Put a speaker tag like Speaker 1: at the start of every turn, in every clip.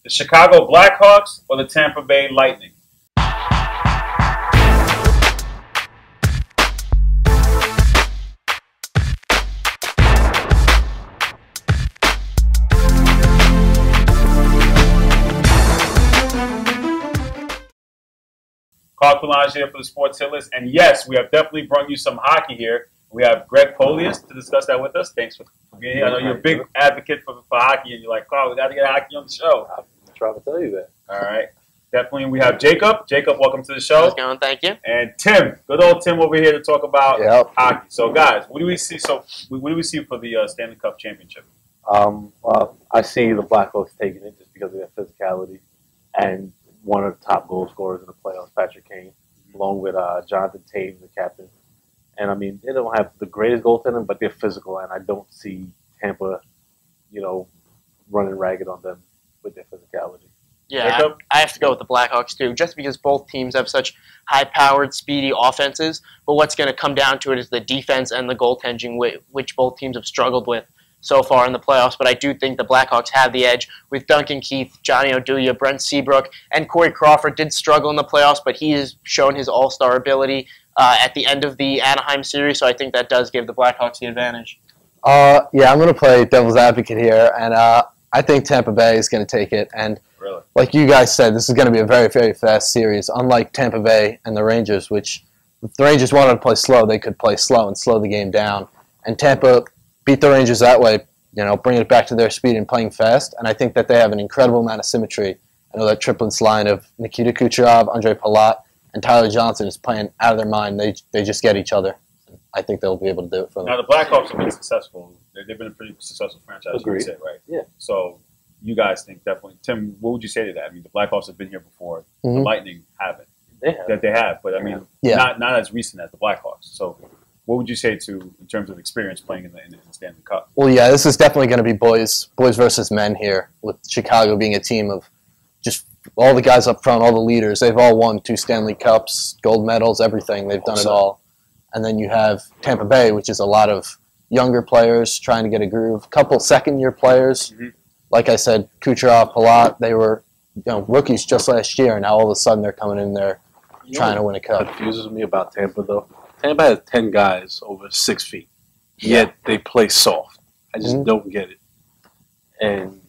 Speaker 1: The Chicago Blackhawks or the Tampa Bay Lightning? Carl Coulage here for the Sports Hit List. And yes, we have definitely brought you some hockey here. We have Greg Polius to discuss that with us. Thanks for being here. I know you're a big advocate for hockey, and you're like, Carl, we got to get hockey on the show.
Speaker 2: I'm trying to tell you that.
Speaker 1: All right. Definitely. We have Jacob. Jacob, welcome to the show.
Speaker 3: How's it going? Thank you.
Speaker 1: And Tim, good old Tim over here to talk about hockey. So, guys, what do we see? What do we see for the Stanley Cup championship?
Speaker 2: Well, I see the Blackhawks taking it just because of their physicality and one of the top goal scorers in the playoffs, Patrick Kane, along with Jonathan Toews, the captain. And, I mean, they don't have the greatest goaltender, but they're physical, and I don't see Tampa, running ragged on them with their physicality.
Speaker 3: Yeah, I have to go with the Blackhawks, too, just because both teams have such high-powered, speedy offenses. But what's going to come down to it is the defense and the goaltending, which both teams have struggled with so far in the playoffs. But I do think the Blackhawks have the edge with Duncan Keith, Johnny Oduya, Brent Seabrook, and Corey Crawford did struggle in the playoffs, but he has shown his all-star ability at the end of the Anaheim series, so I think that does give the Blackhawks the advantage.
Speaker 4: Yeah, I'm going to play devil's advocate here, and I think Tampa Bay is going to take it. And
Speaker 1: really?
Speaker 4: Like you guys said, this is going to be a very, very fast series, unlike Tampa Bay and the Rangers, which if the Rangers wanted to play slow, they could play slow and slow the game down. And Tampa beat the Rangers that way, bringing it back to their speed and playing fast. And I think that they have an incredible amount of symmetry. I know that triplets line of Nikita Kucherov, Andre Palat, and Tyler Johnson is playing out of their mind. They just get each other. I think they'll be able to do it for them.
Speaker 1: Now, the Blackhawks have been successful. They've been a pretty successful franchise,
Speaker 2: Agreed.
Speaker 1: you would say, right?
Speaker 2: Yeah.
Speaker 1: So you guys think definitely. Tim, what would you say to that? I mean, the Blackhawks have been here before.
Speaker 4: Mm-hmm.
Speaker 1: The Lightning haven't.
Speaker 2: They have.
Speaker 1: But, I mean,
Speaker 4: yeah.
Speaker 1: not as recent as the Blackhawks. So what would you say in terms of experience playing in the Stanley Cup?
Speaker 4: Well, yeah, this is definitely going to be boys versus men here, with Chicago being a team of just all the guys up front, all the leaders. They've all won 2 Stanley Cups, gold medals, everything. They've done it all. And then you have Tampa Bay, which is a lot of younger players trying to get a groove. A couple second-year players. Mm-hmm. Like I said, Kucherov, Palat, they were rookies just last year, and now all of a sudden they're coming in there trying to win a cup.
Speaker 2: What confuses me about Tampa, though, Tampa has 10 guys over 6 feet, yet they play soft. I just don't get it. And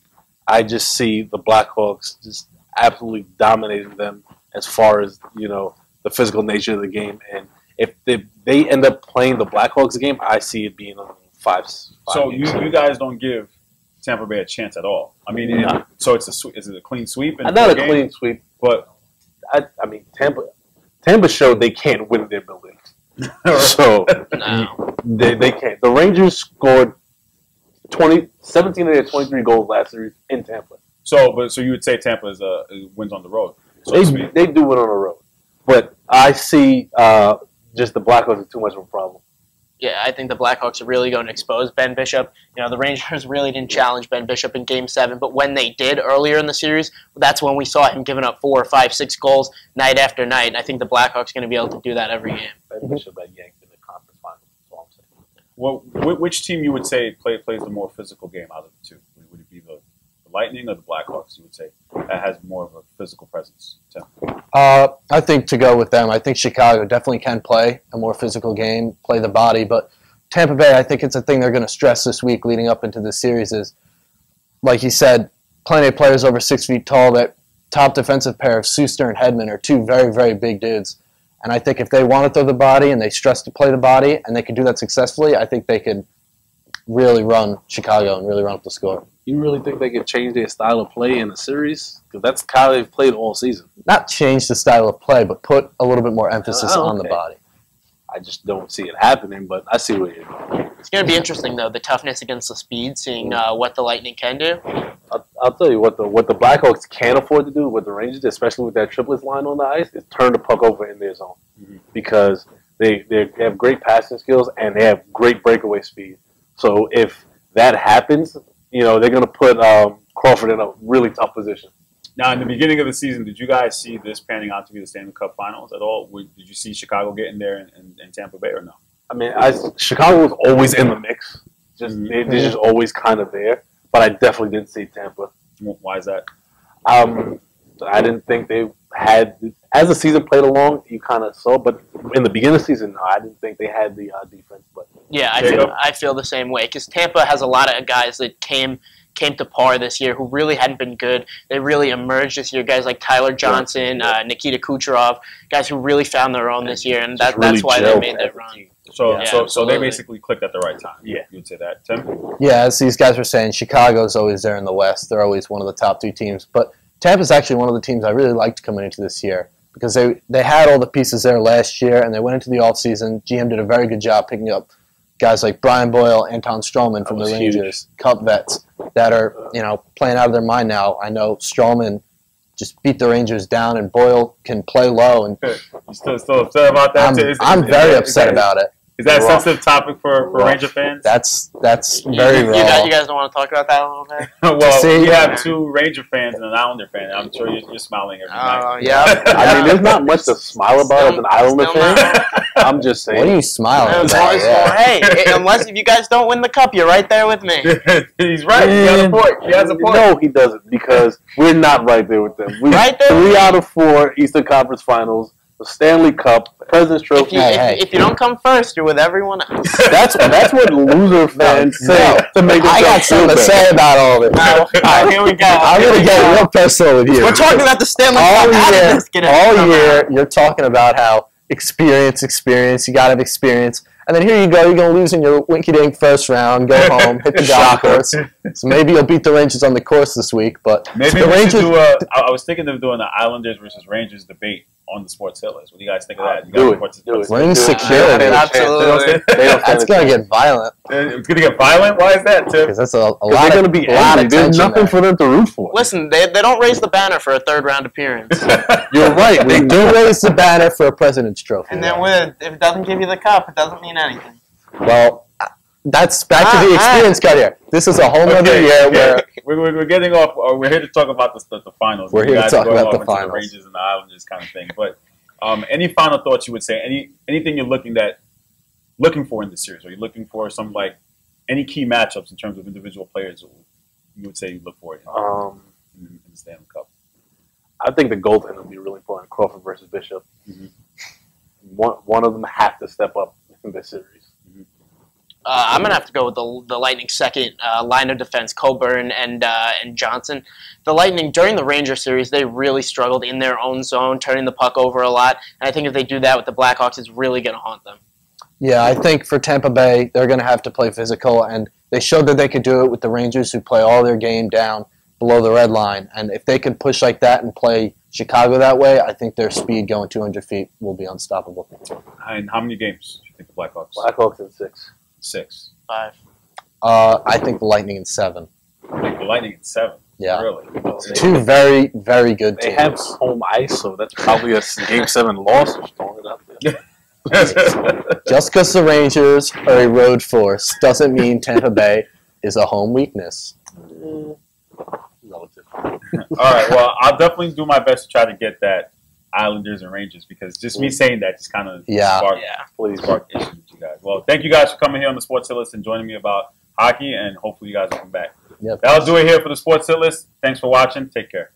Speaker 2: I just see the Blackhawks just absolutely dominating them as far as, the physical nature of the game. And if they end up playing the Blackhawks game, I see it being on 5
Speaker 1: So
Speaker 2: games.
Speaker 1: you guys don't give Tampa Bay a chance at all. I mean, so is it a clean sweep?
Speaker 2: Not a clean sweep, but I mean, Tampa showed they can't win their buildings. So
Speaker 3: No.
Speaker 2: they can't. The Rangers scored 17 of their 23 goals last series in Tampa.
Speaker 1: So you would say Tampa wins on the road. So
Speaker 2: They do win on the road, but I see just the Blackhawks are too much of a problem.
Speaker 3: Yeah, I think the Blackhawks are really going to expose Ben Bishop. The Rangers really didn't challenge Ben Bishop in Game 7, but when they did earlier in the series, that's when we saw him giving up 4, 5, 6 goals night after night. And I think the Blackhawks are going to be able to do that every game.
Speaker 2: Ben Bishop got yanked in the conference finals. That's all I'm saying.
Speaker 1: Well, which team you would say plays the more physical game out of the two? Would it be the Lightning or the Blackhawks, you would say, that has more of a physical presence? Tim?
Speaker 4: I think to go with them, I think Chicago definitely can play a more physical game, play the body, but Tampa Bay, I think it's a thing they're going to stress this week leading up into the series is, like you said, plenty of players over 6 feet tall. That top defensive pair of Suster and Hedman are 2 very, very big dudes. And I think if they want to throw the body and they stress to play the body and they can do that successfully, I think they could really run Chicago and really run up the score.
Speaker 2: You really think they could change their style of play in the series? Because that's how they've played all season.
Speaker 4: Not change the style of play, but put a little bit more emphasis on the body.
Speaker 2: I just don't see it happening, but I see what you're doing.
Speaker 3: It's going to be interesting, though, the toughness against the speed, seeing what the Lightning can do.
Speaker 2: I'll tell you what the Blackhawks can't afford to do, what the Rangers, especially with that triplets line on the ice, is turn the puck over in their zone. Mm-hmm. Because they have great passing skills and they have great breakaway speed. So if that happens, they're going to put Crawford in a really tough position.
Speaker 1: Now, in the beginning of the season, did you guys see this panning out to be the Stanley Cup Finals at all? Did you see Chicago getting there in Tampa Bay or no?
Speaker 2: I mean, Chicago was always in the mix. They're just always kind of there. But I definitely didn't see Tampa.
Speaker 1: Why is that?
Speaker 2: I didn't think they had, as the season played along, you kind of saw, but in the beginning of the season, no, I didn't think they had the defense. But
Speaker 3: yeah, I feel the same way because Tampa has a lot of guys that came to par this year who really hadn't been good. They really emerged this year. Guys like Tyler Johnson, Nikita Kucherov, guys who really found their own this year, and that's why they made that run.
Speaker 1: So they basically clicked at the right time.
Speaker 2: Yeah,
Speaker 1: you'd say that, Tim.
Speaker 4: Yeah, as these guys were saying, Chicago's always there in the West. They're always one of the top 2 teams, but Tampa's actually one of the teams I really liked coming into this year because they had all the pieces there last year, and they went into the offseason. GM did a very good job picking up guys like Brian Boyle, Anton Stroman from the Rangers, Cup vets that are playing out of their mind now. I know Stroman just beat the Rangers down, and Boyle can play low. And
Speaker 1: you still upset about that?
Speaker 4: I'm very upset about it.
Speaker 1: Is that a sensitive topic for Ranger fans?
Speaker 4: That's very raw.
Speaker 3: You guys don't want to talk about that a little bit?
Speaker 1: Well, we have 2 Ranger fans and an Islander fan. I'm sure you're smiling every night.
Speaker 3: Yeah.
Speaker 2: I mean, there's not much to smile about as an Islander fan. I'm just saying.
Speaker 4: What are you smiling about?
Speaker 3: Hey, unless if you guys don't win the cup, you're right there with me.
Speaker 1: He's right. He has a point. He has a point.
Speaker 2: No, he doesn't, because we're not right there with them.
Speaker 3: Right there?
Speaker 2: 3 out of 4 Eastern Conference Finals, the Stanley Cup, President's Trophy.
Speaker 3: If you don't come first, you're with everyone else.
Speaker 2: That's what loser fans say to make
Speaker 4: I got something to say about all of it.
Speaker 3: All right, here we go.
Speaker 4: I'm going to get real personal with you.
Speaker 3: We're talking about the Stanley Cup.
Speaker 4: All year, you're talking about how experience, you got to have experience. And then here you go, you're going to lose in your winky-dink first round, go home, hit the golf course. So maybe you'll beat the Rangers on the course this week. But
Speaker 1: maybe
Speaker 4: the
Speaker 1: we should do I was thinking of doing the Islanders versus Rangers debate on the Sports Hill list. What do you guys think of that?
Speaker 2: Do it.
Speaker 4: We're insecurity.
Speaker 3: Absolutely.
Speaker 4: That's going to get violent.
Speaker 1: It's going to get violent? Why is that, Tim?
Speaker 4: Because that's a lot
Speaker 2: they're going to be angry. There's nothing for them to root for.
Speaker 3: Listen, they don't raise the banner for a 3rd round appearance.
Speaker 2: You're right.
Speaker 4: They do raise the banner for a President's Trophy.
Speaker 3: And then if it doesn't give you the cup, it doesn't mean anything.
Speaker 4: Well, that's back to the experience cut here. This is a whole other year where
Speaker 1: we're getting off. We're here to talk about the finals.
Speaker 4: We're here to talk about the finals,
Speaker 1: the Rangers and the Islanders kind of thing. But any final thoughts you would say? Anything you're looking for in this series? Are you looking for some any key matchups in terms of individual players? You would say you look for it in the Stanley Cup.
Speaker 2: I think the goaltending will be really important. Crawford versus Bishop.
Speaker 1: Mm-hmm.
Speaker 2: One of them have to step up in this series.
Speaker 3: I'm going to have to go with the Lightning's second line of defense, Coburn and Johnson. The Lightning, during the Ranger series, they really struggled in their own zone, turning the puck over a lot. And I think if they do that with the Blackhawks, it's really going to haunt them.
Speaker 4: Yeah, I think for Tampa Bay, they're going to have to play physical. And they showed that they could do it with the Rangers, who play all their game down below the red line. And if they can push like that and play Chicago that way, I think their speed going 200 feet will be unstoppable.
Speaker 1: And how many games do you think the Blackhawks?
Speaker 2: Blackhawks in 6.
Speaker 1: 6.
Speaker 3: 5.
Speaker 4: I think the Lightning in 7.
Speaker 1: I think the Lightning in 7.
Speaker 4: Yeah.
Speaker 1: Really?
Speaker 4: 2 very, very good teams.
Speaker 2: They have home ice, so that's probably a Game 7 loss. Just throwing it out there.
Speaker 4: Just because the Rangers are a road force doesn't mean Tampa Bay is a home weakness.
Speaker 2: Relative.
Speaker 1: All right. Well, I'll definitely do my best to try to get that Islanders and Rangers, because just me saying that just kind of sparked issues with you guys. Well, thank you guys for coming here on the Sports Hill List and joining me about hockey, and hopefully you guys will come back.
Speaker 4: Yep.
Speaker 1: That'll do it here for the Sports Hill List. Thanks for watching. Take care.